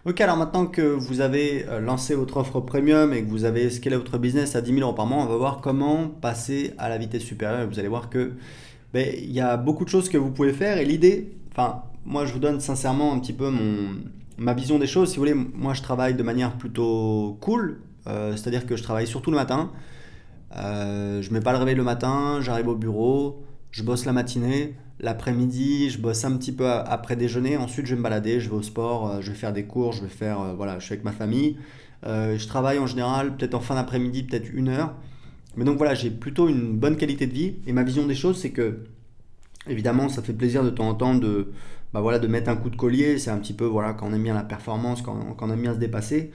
Ok, alors maintenant que vous avez lancé votre offre premium et que vous avez scalé votre business à 10 000 € par mois, on va voir comment passer à la vitesse supérieure. Et vous allez voir que il y a beaucoup de choses que vous pouvez faire. Et l'idée, enfin, moi je vous donne sincèrement un petit peu ma vision des choses. Si vous voulez, moi je travaille de manière plutôt cool. C'est-à-dire que je travaille surtout le matin. Je mets pas le réveil le matin, j'arrive au bureau, je bosse la matinée, l'après-midi, je bosse un petit peu après déjeuner, ensuite je vais me balader, je vais au sport, je vais faire des cours, je vais faire, voilà, je suis avec ma famille. Je travaille en général peut-être en fin d'après-midi, peut-être 1 heure. Mais donc voilà, j'ai plutôt une bonne qualité de vie et ma vision des choses, c'est que évidemment, ça fait plaisir de temps en temps bah voilà, de mettre un coup de collier. C'est un petit peu voilà, quand on aime bien la performance, quand on aime bien se dépasser.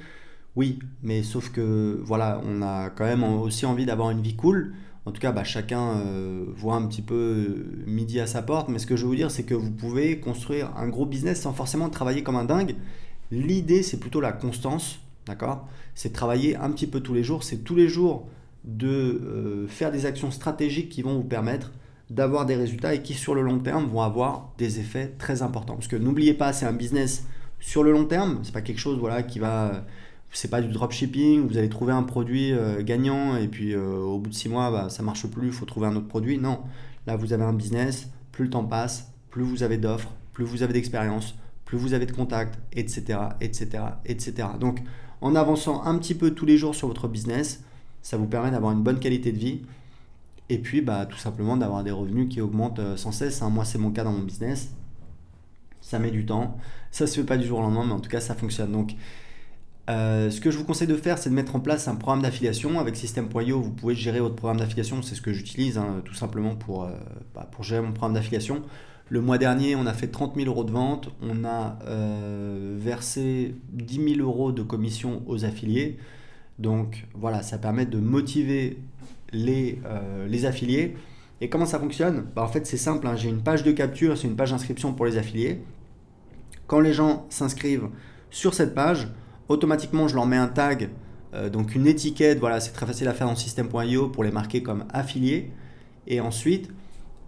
Oui, mais sauf que voilà, on a quand même aussi envie d'avoir une vie cool. En tout cas, bah, chacun voit un petit peu midi à sa porte. Mais ce que je veux vous dire, c'est que vous pouvez construire un gros business sans forcément travailler comme un dingue. L'idée, c'est plutôt la constance, d'accord? C'est de travailler un petit peu tous les jours. C'est tous les jours de faire des actions stratégiques qui vont vous permettre d'avoir des résultats et qui, sur le long terme, vont avoir des effets très importants. Parce que n'oubliez pas, c'est un business sur le long terme. C'est pas quelque chose voilà, qui va c'est pas du dropshipping, vous allez trouver un produit gagnant et puis au bout de 6 mois bah, ça marche plus, il faut trouver un autre produit. Non, là vous avez un business, plus le temps passe, plus vous avez d'offres, plus vous avez d'expérience, plus vous avez de contacts, etc., etc., etc. Donc en avançant un petit peu tous les jours sur votre business, ça vous permet d'avoir une bonne qualité de vie et puis bah, tout simplement d'avoir des revenus qui augmentent sans cesse, hein. Moi c'est mon cas dans mon business, ça met du temps, ça se fait pas du jour au lendemain mais en tout cas ça fonctionne. Donc ce que je vous conseille de faire, c'est de mettre en place un programme d'affiliation. Avec System.io, vous pouvez gérer votre programme d'affiliation. C'est ce que j'utilise hein, tout simplement pour gérer mon programme d'affiliation. Le mois dernier, on a fait 30 000 € de vente. On a versé 10 000 € de commission aux affiliés. Donc voilà, ça permet de motiver les affiliés. Et comment ça fonctionne? Bah, en fait, c'est simple, hein. J'ai une page de capture, c'est une page d'inscription pour les affiliés. Quand les gens s'inscrivent sur cette page, automatiquement je leur mets un tag, donc une étiquette, voilà, c'est très facile à faire dans System.io pour les marquer comme affiliés. Et ensuite,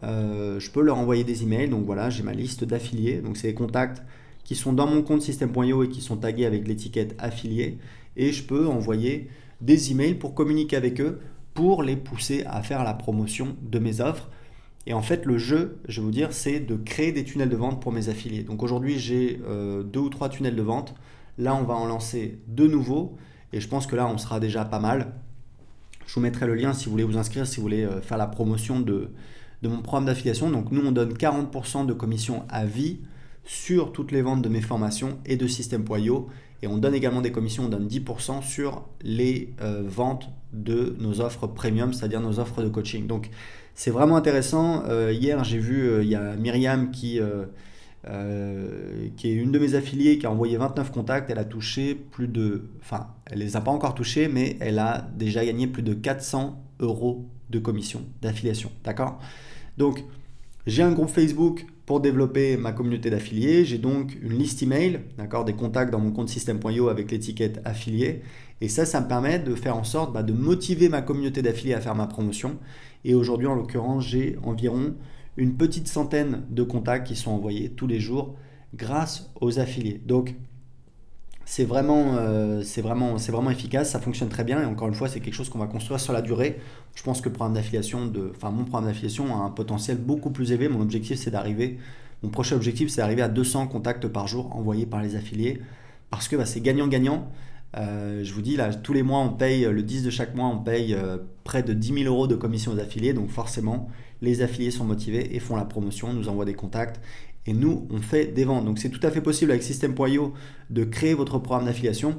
je peux leur envoyer des emails. Donc voilà, j'ai ma liste d'affiliés. Donc c'est les contacts qui sont dans mon compte System.io et qui sont tagués avec l'étiquette affilié. Et je peux envoyer des emails pour communiquer avec eux, pour les pousser à faire la promotion de mes offres. Et en fait, le jeu, je vais vous dire, c'est de créer des tunnels de vente pour mes affiliés. Donc aujourd'hui, j'ai 2 ou 3 tunnels de vente. Là, on va en lancer 2 nouveaux. Et je pense que là, on sera déjà pas mal. Je vous mettrai le lien si vous voulez vous inscrire, si vous voulez faire la promotion de mon programme d'affiliation. Donc nous, on donne 40% de commission à vie sur toutes les ventes de mes formations et de System.io. Et on donne également des commissions, on donne 10% sur les ventes de nos offres premium, c'est-à-dire nos offres de coaching. Donc c'est vraiment intéressant. Hier, j'ai vu, il y a Myriam qui est une de mes affiliées, qui a envoyé 29 contacts. Elle a touché plus de... Enfin, elle les a pas encore touchés, mais elle a déjà gagné plus de 400 € de commission, d'affiliation. D'accord? Donc, j'ai un groupe Facebook pour développer ma communauté d'affiliés. J'ai donc une liste email, d'accord, des contacts dans mon compte System.io avec l'étiquette affilié. Et ça me permet de faire en sorte de motiver ma communauté d'affiliés à faire ma promotion. Et aujourd'hui, en l'occurrence, j'ai environ une petite centaine de contacts qui sont envoyés tous les jours grâce aux affiliés. Donc, c'est vraiment efficace, ça fonctionne très bien et encore une fois, c'est quelque chose qu'on va construire sur la durée. Je pense que mon programme d'affiliation a un potentiel beaucoup plus élevé. Mon prochain objectif, c'est d'arriver à 200 contacts par jour envoyés par les affiliés parce que c'est gagnant-gagnant. Je vous dis, là, tous les mois, on paye, le 10 de chaque mois, on paye près de 10 000 € de commission aux affiliés. Donc forcément, les affiliés sont motivés et font la promotion, nous envoient des contacts. Et nous, on fait des ventes. Donc c'est tout à fait possible avec System.io de créer votre programme d'affiliation.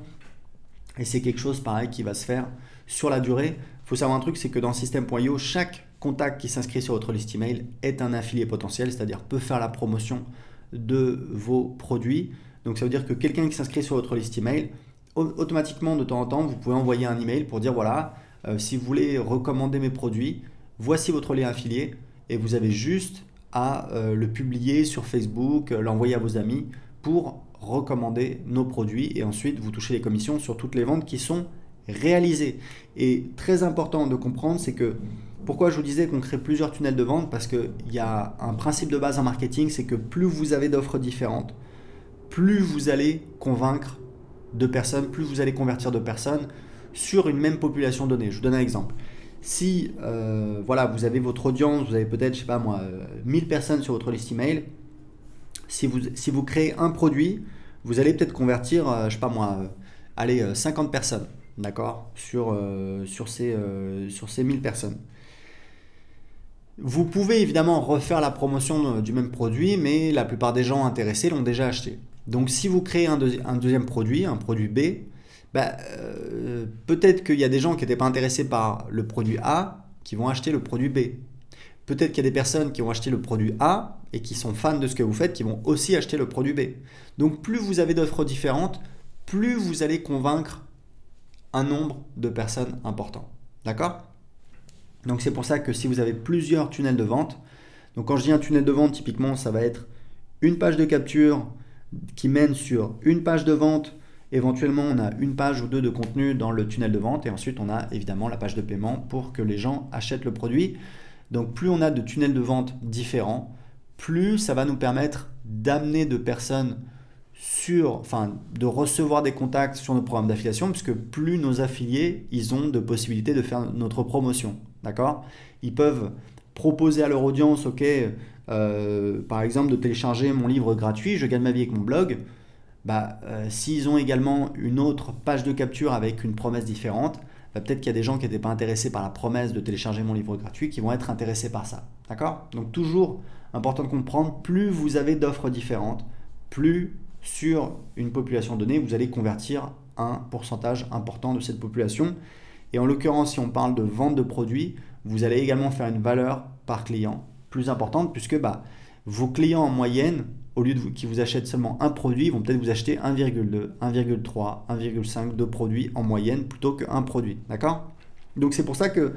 Et c'est quelque chose pareil qui va se faire sur la durée. Il faut savoir un truc, c'est que dans System.io, chaque contact qui s'inscrit sur votre liste email est un affilié potentiel, c'est-à-dire peut faire la promotion de vos produits. Donc ça veut dire que quelqu'un qui s'inscrit sur votre liste email, automatiquement de temps en temps, vous pouvez envoyer un email pour dire voilà, si vous voulez recommander mes produits, voici votre lien affilié et vous avez juste à le publier sur Facebook, l'envoyer à vos amis pour recommander nos produits et ensuite vous touchez les commissions sur toutes les ventes qui sont réalisées. Et très important de comprendre, c'est que pourquoi je vous disais qu'on crée plusieurs tunnels de vente, parce qu'il y a un principe de base en marketing, c'est que plus vous avez d'offres différentes, plus vous allez convaincre de personnes, plus vous allez convertir de personnes sur une même population donnée. Je vous donne un exemple. Si voilà, vous avez votre audience, vous avez peut-être, je sais pas moi, 1000 personnes sur votre liste email, si vous créez un produit, vous allez peut-être convertir, je sais pas moi, allez, 50 personnes, d'accord, sur ces 1000 personnes. Vous pouvez évidemment refaire la promotion du même produit, mais la plupart des gens intéressés l'ont déjà acheté. Donc si vous créez un deuxième produit, un produit B, bah, peut-être qu'il y a des gens qui n'étaient pas intéressés par le produit A qui vont acheter le produit B. Peut-être qu'il y a des personnes qui ont acheté le produit A et qui sont fans de ce que vous faites qui vont aussi acheter le produit B. Donc plus vous avez d'offres différentes, plus vous allez convaincre un nombre de personnes important. D'accord ? Donc c'est pour ça que si vous avez plusieurs tunnels de vente, donc quand je dis un tunnel de vente, typiquement ça va être une page de capture qui mène sur une page de vente. Éventuellement, on a une page ou deux de contenu dans le tunnel de vente et ensuite on a évidemment la page de paiement pour que les gens achètent le produit. Donc plus on a de tunnels de vente différents, plus ça va nous permettre d'amener de personnes de recevoir des contacts sur nos programmes d'affiliation, puisque plus nos affiliés, ils ont de possibilités de faire notre promotion. D'accord ? Ils peuvent proposer à leur audience, ok, par exemple, de télécharger mon livre gratuit, Je gagne ma vie avec mon blog. S'ils ont également une autre page de capture avec une promesse différente, peut-être qu'il y a des gens qui n'étaient pas intéressés par la promesse de télécharger mon livre gratuit qui vont être intéressés par ça. D'accord ? Donc toujours important de comprendre, plus vous avez d'offres différentes, plus sur une population donnée, vous allez convertir un pourcentage important de cette population. Et en l'occurrence, si on parle de vente de produits, vous allez également faire une valeur par client plus importante puisque vos clients en moyenne, au lieu qui vous achètent seulement un produit, ils vont peut-être vous acheter 1,2, 1,3, 1,5 de produits en moyenne plutôt qu'un produit. D'accord ? Donc c'est pour ça que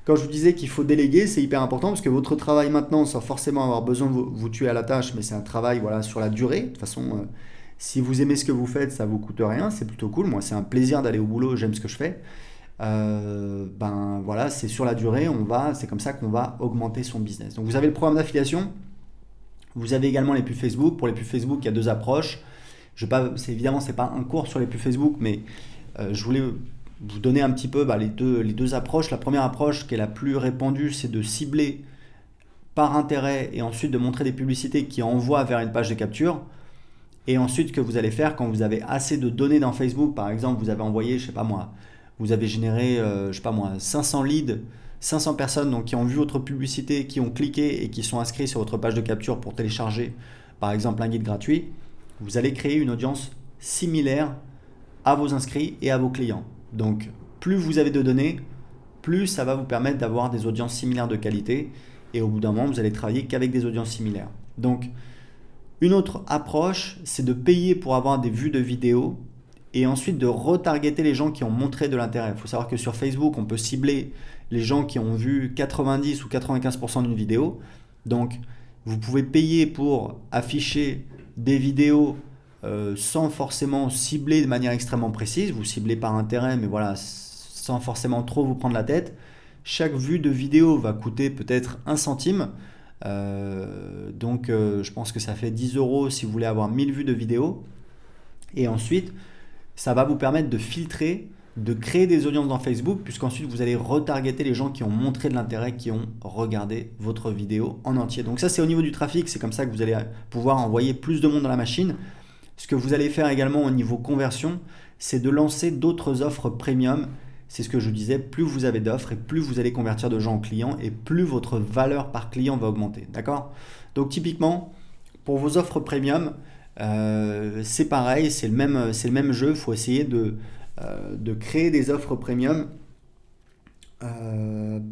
quand je vous disais qu'il faut déléguer, c'est hyper important parce que votre travail maintenant, sans forcément avoir besoin de vous tuer à la tâche, mais c'est un travail sur la durée. De toute façon, si vous aimez ce que vous faites, ça ne vous coûte rien, c'est plutôt cool. Moi, c'est un plaisir d'aller au boulot, j'aime ce que je fais. C'est sur la durée, c'est comme ça qu'on va augmenter son business. Donc vous avez le programme d'affiliation, vous avez également les pubs Facebook. Pour les pubs Facebook, il y a deux approches. Évidemment, c'est pas un cours sur les pubs Facebook, mais je voulais vous donner un petit peu les deux approches. La première approche, qui est la plus répandue, c'est de cibler par intérêt et ensuite de montrer des publicités qui envoient vers une page de capture. Et ensuite, ce que vous allez faire quand vous avez assez de données dans Facebook, par exemple, vous avez envoyé, je sais pas moi, vous avez généré, 500 leads, 500 personnes donc, qui ont vu votre publicité, qui ont cliqué et qui sont inscrits sur votre page de capture pour télécharger, par exemple, un guide gratuit. Vous allez créer une audience similaire à vos inscrits et à vos clients. Donc, plus vous avez de données, plus ça va vous permettre d'avoir des audiences similaires de qualité. Et au bout d'un moment, vous allez travailler qu'avec des audiences similaires. Donc, une autre approche, c'est de payer pour avoir des vues de vidéos et ensuite de retargeter les gens qui ont montré de l'intérêt. Il faut savoir que sur Facebook, on peut cibler les gens qui ont vu 90 ou 95% d'une vidéo. Donc, vous pouvez payer pour afficher des vidéos sans forcément cibler de manière extrêmement précise. Vous ciblez par intérêt, mais voilà, sans forcément trop vous prendre la tête. Chaque vue de vidéo va coûter peut-être 1 centime. Je pense que ça fait 10 € si vous voulez avoir 1000 vues de vidéo. Et ensuite, ça va vous permettre de filtrer, de créer des audiences dans Facebook, puisqu'ensuite vous allez retargeter les gens qui ont montré de l'intérêt, qui ont regardé votre vidéo en entier. Donc ça, c'est au niveau du trafic, c'est comme ça que vous allez pouvoir envoyer plus de monde dans la machine. Ce que vous allez faire également au niveau conversion, c'est de lancer d'autres offres premium. C'est ce que je disais, plus vous avez d'offres et plus vous allez convertir de gens en clients et plus votre valeur par client va augmenter. D'accord ? Donc typiquement, pour vos offres premium, c'est pareil, c'est le même jeu. Il faut essayer de créer des offres premium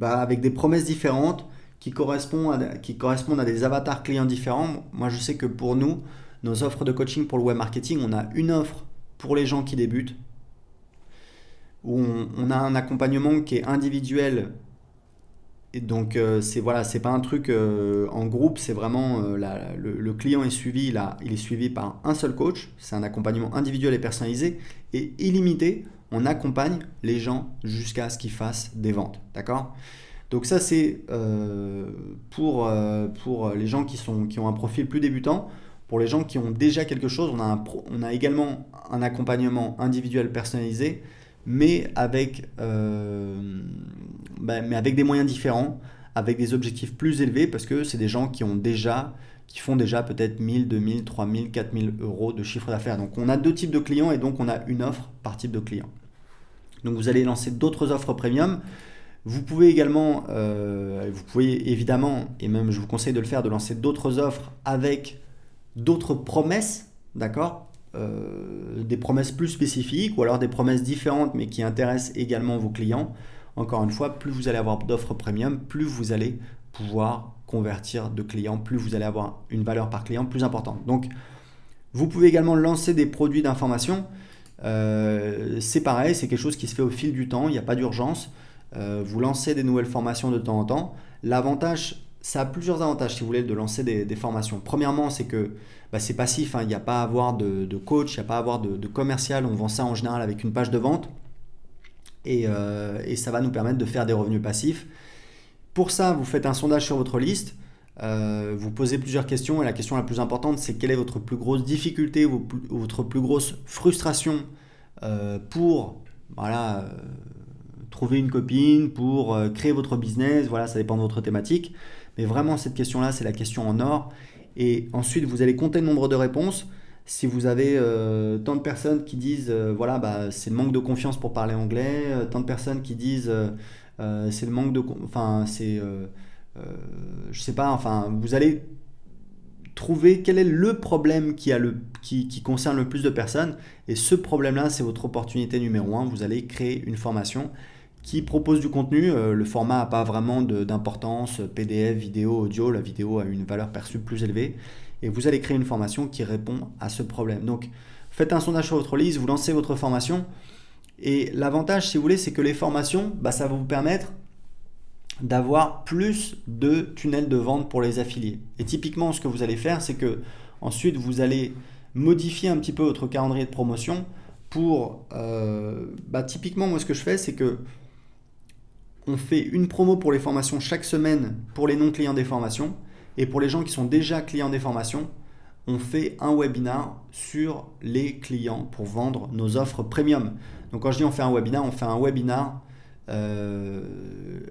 avec des promesses différentes qui correspondent à des avatars clients différents. Moi, je sais que pour nous, nos offres de coaching pour le web marketing, on a une offre pour les gens qui débutent, où on a un accompagnement qui est individuel. Et donc, c'est pas un truc en groupe, c'est vraiment le client est suivi, il est suivi par un seul coach. C'est un accompagnement individuel et personnalisé et illimité. On accompagne les gens jusqu'à ce qu'ils fassent des ventes. D'accord ? Donc ça, c'est pour les gens qui ont un profil plus débutant. Pour les gens qui ont déjà quelque chose, on a également un accompagnement individuel personnalisé, mais avec des moyens différents, avec des objectifs plus élevés, parce que c'est des gens qui font déjà peut-être 1000, 2000, 3000, 4000 euros de chiffre d'affaires. Donc on a deux types de clients et donc on a une offre par type de client. Donc vous allez lancer d'autres offres premium. Vous pouvez également, vous pouvez évidemment, et même je vous conseille de le faire, de lancer d'autres offres avec d'autres promesses, d'accord, des promesses plus spécifiques ou alors des promesses différentes mais qui intéressent également vos clients. Encore une fois, plus vous allez avoir d'offres premium, plus vous allez pouvoir convertir de clients, plus vous allez avoir une valeur par client plus importante. Donc, vous pouvez également lancer des produits d'information. C'est pareil, c'est quelque chose qui se fait au fil du temps, il n'y a pas d'urgence. Vous lancez des nouvelles formations de temps en temps. L'avantage, ça a plusieurs avantages si vous voulez de lancer des formations. Premièrement, c'est que c'est passif, hein, il n'y a pas à avoir de coach, il n'y a pas à avoir de commercial. On vend ça en général avec une page de vente et ça va nous permettre de faire des revenus passifs. Pour ça, vous faites un sondage sur votre liste, vous posez plusieurs questions et la question la plus importante, c'est quelle est votre plus grosse difficulté, votre plus grosse frustration pour trouver une copine, pour créer votre business, voilà, ça dépend de votre thématique. Mais vraiment, cette question-là, c'est la question en or. Et ensuite, vous allez compter le nombre de réponses. Si vous avez tant de personnes qui disent, c'est le manque de confiance pour parler anglais, tant de personnes qui disent, c'est le manque de... je sais pas, vous allez trouver quel est le problème qui concerne le plus de personnes. Et ce problème-là, c'est votre opportunité numéro 1. Vous allez créer une formation qui propose du contenu. Le format n'a pas vraiment d'importance, PDF, vidéo, audio. La vidéo a une valeur perçue plus élevée. Et vous allez créer une formation qui répond à ce problème. Donc, faites un sondage sur votre liste, vous lancez votre formation. Et l'avantage, si vous voulez, c'est que les formations, ça va vous permettre d'avoir plus de tunnels de vente pour les affiliés. Et typiquement, ce que vous allez faire, c'est que ensuite, vous allez modifier un petit peu votre calendrier de promotion pour... typiquement, moi, ce que je fais, c'est que on fait une promo pour les formations chaque semaine pour les non-clients des formations. Et pour les gens qui sont déjà clients des formations, on fait un webinar sur les clients pour vendre nos offres premium. Donc quand je dis on fait un webinar.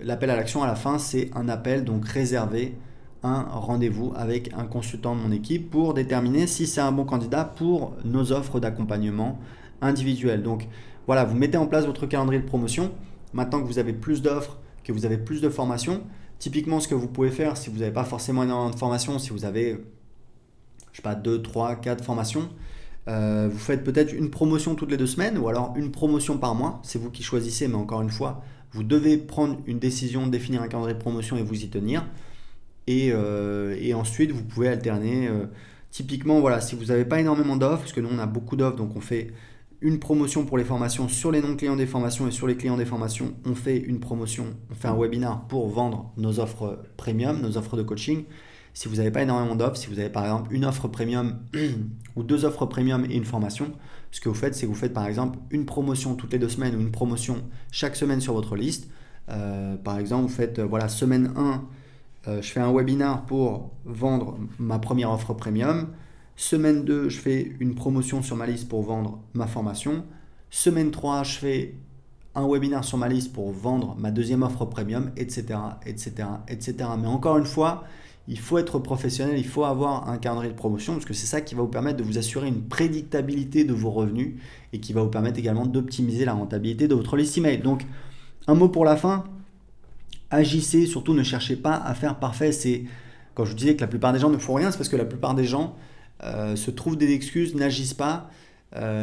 L'appel à l'action à la fin, c'est un appel, donc réserver un rendez-vous avec un consultant de mon équipe pour déterminer si c'est un bon candidat pour nos offres d'accompagnement individuel. Donc voilà, vous mettez en place votre calendrier de promotion. Maintenant que vous avez plus d'offres, que vous avez plus de formations, typiquement ce que vous pouvez faire si vous n'avez pas forcément énormément de formations, si vous avez 2, 3, 4 formations, vous faites peut-être une promotion toutes les 2 semaines ou alors une promotion par mois, c'est vous qui choisissez, mais encore une fois, vous devez prendre une décision, définir un calendrier de promotion et vous y tenir. Et ensuite, vous pouvez alterner. Typiquement, voilà, si vous n'avez pas énormément d'offres, parce que nous on a beaucoup d'offres, donc on fait une promotion pour les formations sur les non-clients des formations et sur les clients des formations, on fait une promotion, on fait un webinar pour vendre nos offres premium, nos offres de coaching. Si vous n'avez pas énormément d'offres, si vous avez par exemple une offre premium ou 2 offres premium et une formation, ce que vous faites, c'est que vous faites par exemple une promotion toutes les 2 semaines ou une promotion chaque semaine sur votre liste. Par exemple, vous faites semaine 1, je fais un webinar pour vendre ma première offre premium. Semaine 2, je fais une promotion sur ma liste pour vendre ma formation. Semaine 3, je fais un webinar sur ma liste pour vendre ma deuxième offre premium, etc., etc., etc. Mais encore une fois, il faut être professionnel, il faut avoir un calendrier de promotion parce que c'est ça qui va vous permettre de vous assurer une prédictabilité de vos revenus et qui va vous permettre également d'optimiser la rentabilité de votre liste email. Donc, un mot pour la fin, agissez, surtout ne cherchez pas à faire parfait. C'est quand je vous disais que la plupart des gens ne font rien, c'est parce que la plupart des gens se trouvent des excuses, n'agissent pas.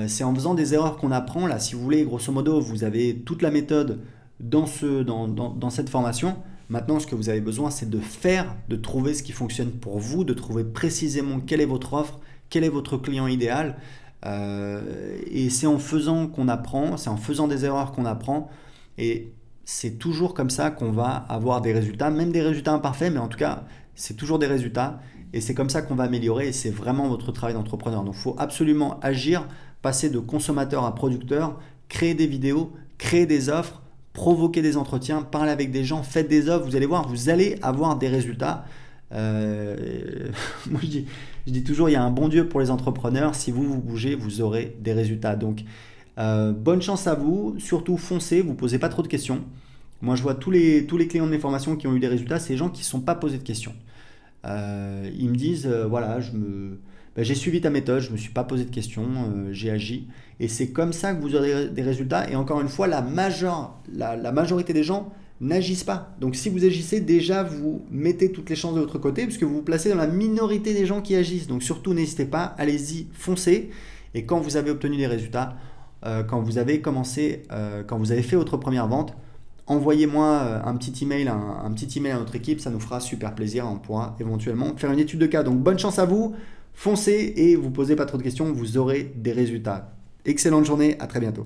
C'est en faisant des erreurs qu'on apprend. Là, si vous voulez, grosso modo, vous avez toute la méthode dans cette formation. Maintenant, ce que vous avez besoin, c'est de trouver ce qui fonctionne pour vous, de trouver précisément quelle est votre offre, quel est votre client idéal. Et c'est en faisant qu'on apprend, c'est en faisant des erreurs qu'on apprend. Et c'est toujours comme ça qu'on va avoir des résultats, même des résultats imparfaits, mais en tout cas, c'est toujours des résultats. Et c'est comme ça qu'on va améliorer et c'est vraiment votre travail d'entrepreneur. Donc, il faut absolument agir, passer de consommateur à producteur, créer des vidéos, créer des offres, provoquer des entretiens, parler avec des gens, faites des offres, vous allez voir, vous allez avoir des résultats. Moi, je dis toujours, il y a un bon Dieu pour les entrepreneurs. Si vous vous bougez, vous aurez des résultats. Donc, bonne chance à vous. Surtout, foncez. Vous posez pas trop de questions. Moi, je vois tous les clients de mes formations qui ont eu des résultats, c'est les gens qui ne se sont pas posés de questions. Ils me disent, voilà, j'ai suivi ta méthode, je ne me suis pas posé de questions, j'ai agi. Et c'est comme ça que vous aurez des résultats. Et encore une fois, la majorité des gens n'agissent pas. Donc si vous agissez, déjà, vous mettez toutes les chances de votre côté, puisque vous vous placez dans la minorité des gens qui agissent. Donc surtout, n'hésitez pas, allez-y, foncez. Et quand vous avez obtenu des résultats, quand vous avez fait votre première vente, envoyez-moi un petit email, un petit email à notre équipe, ça nous fera super plaisir, on pourra éventuellement faire une étude de cas. Donc bonne chance à vous, foncez et vous posez pas trop de questions, vous aurez des résultats. Excellente journée, à très bientôt.